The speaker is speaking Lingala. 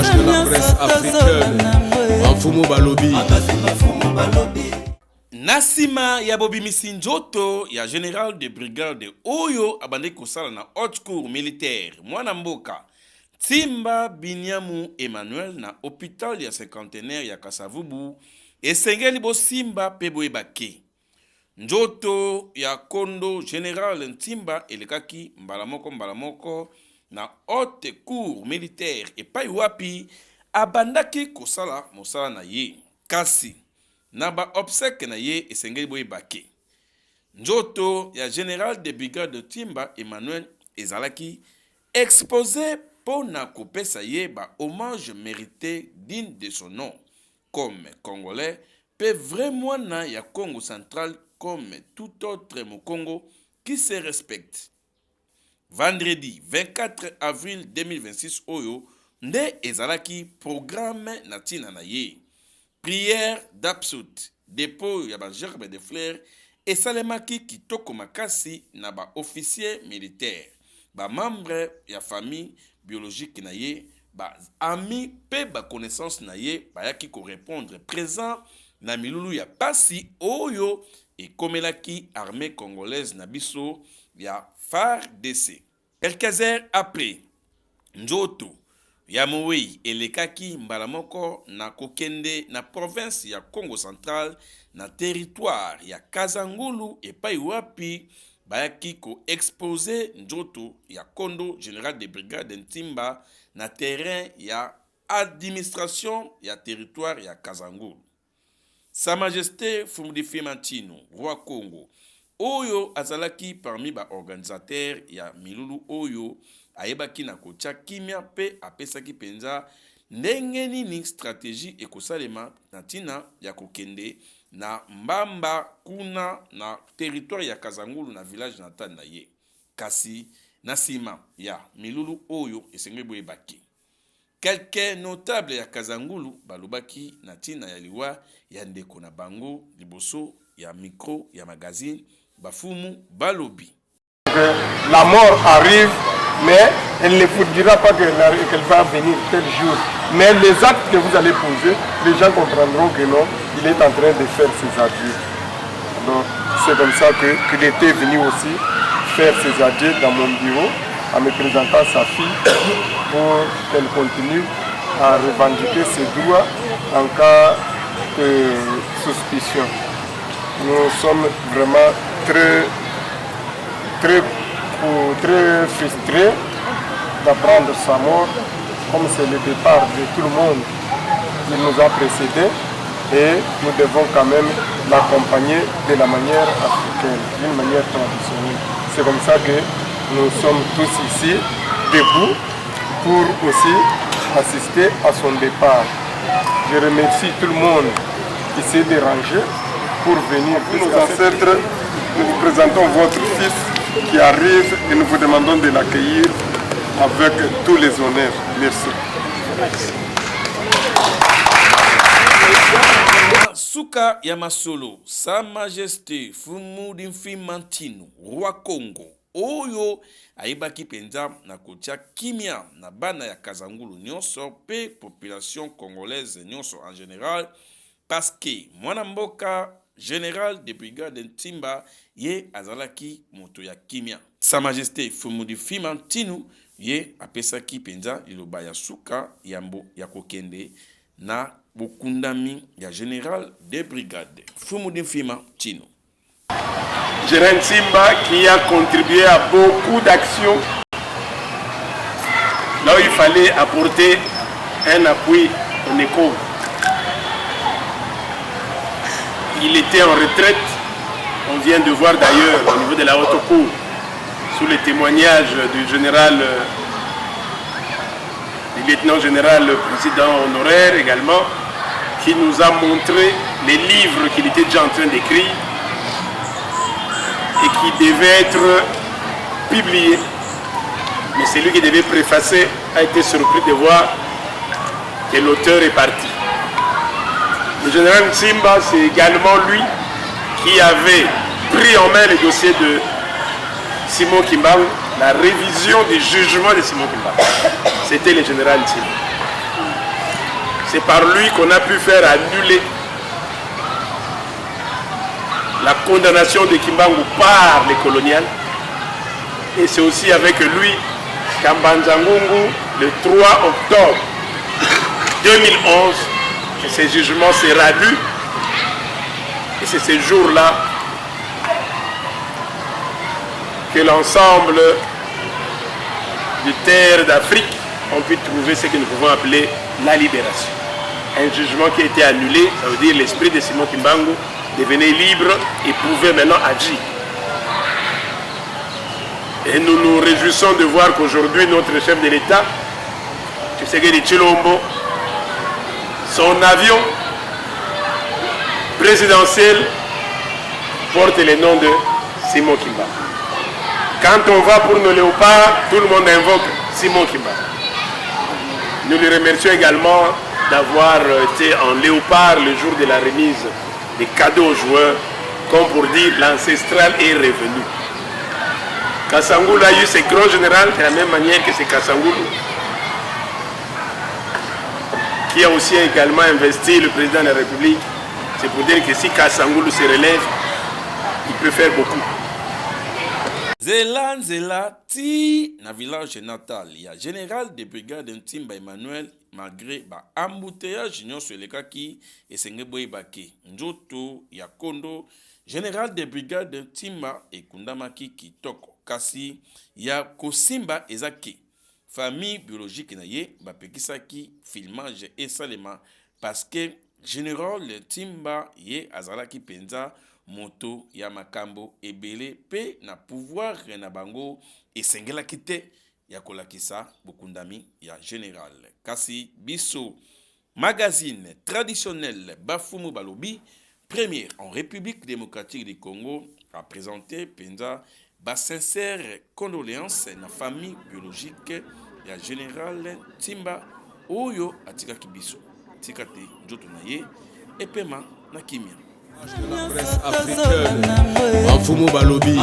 l'image de la presse africaine. Mafumo Balobi. Nasima ya Bobi Misinjoto ya général de brigade Oyo abandé kosala na haute cour militaire mwana mboka Timba Binyamu Emmanuel na hôpital ya cinquantenaire ya Kasavubu esengeli bo Simba pebo ebake. Njoto ya kondo général Ntimba elekaki mbalamoko na haute cour militaire epai wapi abandaki kosala mosala na ye kasi na ba obsèque na ye esengeli boye bake. Njoto ya général de brigade de Timba Emmanuel ezalaki exposé pour na kopesa ye ba hommage mérité digne de son nom comme congolais peut vraiment na ya Congo central comme tout autre Mokongo qui se respecte. Vendredi 24 avril 2026 oyo nde ezalaki programme na tina na ye. Prière d'absout, dépôt ya ba gerbe de fleurs et salemaki kitoko makasi na ba officier militaire, ba membre ya famille biologique na ye, ba ami pe ba connaissance na ye, ba yaki ko répondre présent na milulu ya pasi oyo et komelaki armée congolaise na biso ya FARDC. Quelques heures après, Njoto ya Moui elekaki mbalamoko na kokende na province ya Congo central na territoire ya Kazangulu epai wapi bayaki ko exposer Njoto ya kondo général de brigade Ntimba na terrain ya administration ya territoire ya Kazangulu. Sa Majesté Fumudifi Mantino, roi Congo, oyo azalaki parmi ba organisateur ya milulu oyo ayebaki na kotia kimia pe apesaki penza ndenge nini stratégie ekosalema na tina ya kokende na mbamba kuna na territoire ya Kazangulu na village natal na ye. Kasi na sima ya milulu oyo esengeli boye baki. Quelques notables ya Kazangulu balobaki na tina ya liwa ya ndeko na bango liboso ya micro ya magazine bafumu balobi. La mort arrive, mais elle ne vous dira pas qu'elle va venir tel jour. Mais les actes que vous allez poser, les gens comprendront que non, il est en train de faire ses adieux. Donc c'est comme ça qu'il était venu aussi faire ses adieux dans mon bureau en me présentant sa fille pour qu'elle continue à revendiquer ses droits en cas de suspicion. Nous sommes vraiment très frustrés d'apprendre sa mort, comme c'est le départ de tout le monde qui nous a précédés, et nous devons quand même l'accompagner de la manière africaine, d'une manière traditionnelle. C'est comme ça que nous sommes tous ici, debout, pour aussi assister à son départ. Je remercie tout le monde qui s'est dérangé pour venir. Nos ancêtres, nous vous présentons votre fils qui arrive et nous vous demandons de l'accueillir avec tous les honneurs. Merci. Suka Yamasolo, Sa Majesté Fumudifi Mantino, roi Congo, oyo aibaki penza na kotia kimia na bana ya Kazangulu nyonso pe population congolaise nyonso en général parce que mwana mboka général de brigade Ntimba ye azalaki moto ya kimia. Sa Majesté Fumudifi Mantino ye apesaki penza liloba ya suka yambo ya kokende na bokundami ya général de brigade Fumudifi Mantino. Général Ntimba qui a contribué à beaucoup d'actions là où il fallait apporter un appui au ECO. Il était en retraite, on vient de voir d'ailleurs au niveau de la haute cour, sous les témoignages du général, du lieutenant général président honoraire également, qui nous a montré les livres qu'il était déjà en train d'écrire et qui devaient être publiés. Mais celui qui devait préfacer a été surpris de voir que l'auteur est parti. Le général Ntimba, c'est également lui qui avait pris en main le dossier de Simon Kimbangu, la révision du jugement de Simon Kimbangu. C'était le général Ntimba. C'est par lui qu'on a pu faire annuler la condamnation de Kimbangu par les coloniales. Et c'est aussi avec lui qu'à Mbanza-Ngungu, le 3 octobre 2011, que ces jugements sera lus. Et c'est ce jour-là que l'ensemble des terres d'Afrique ont pu trouver ce que nous pouvons appeler la libération. Un jugement qui a été annulé, ça veut dire l'esprit de Simon Kimbangu devenait libre et pouvait maintenant agir. Et nous nous réjouissons de voir qu'aujourd'hui notre chef de l'État, Tshisekedi Tshilombo, son avion présidentiel porte le nom de Simon Kimbangu. Quand on va pour nos léopards, tout le monde invoque Simon Kimbangu. Nous le remercions également d'avoir été en léopard le jour de la remise des cadeaux aux joueurs, comme pour dire l'ancestral est revenu. Kassangoulou a eu ses grands généraux de la même manière que c'est Kassangoulou, qui a aussi également investi le président de la République. C'est pour dire que si Kassangoulou se relève, il peut faire beaucoup. Zela Nzela ti na village natal ya général de brigade Ntimba Emmanuel malgré ba embouteillage nyonso elekaki esenge boyebake nzoto ya kondo général de brigade Ntimba ekundamaki kitoko kasi ya kosimba ezaki famille biologique na ye bapekisaki filmage esalema parce que général Ntimba ye azalaki penza moto ya makambo ebele pe na pouvoir na bango esengela kite ya kolakisa bokundami ya général kasi biso magazine traditionnel Bafumu Balobi première en République démocratique du Congo a présenté penza ba sincère condoléances na famille biologique ya général Ntimba oyo atikaki biso tikate njoto na ye epema na kimia de la presse africaine. Bafumu Balobi.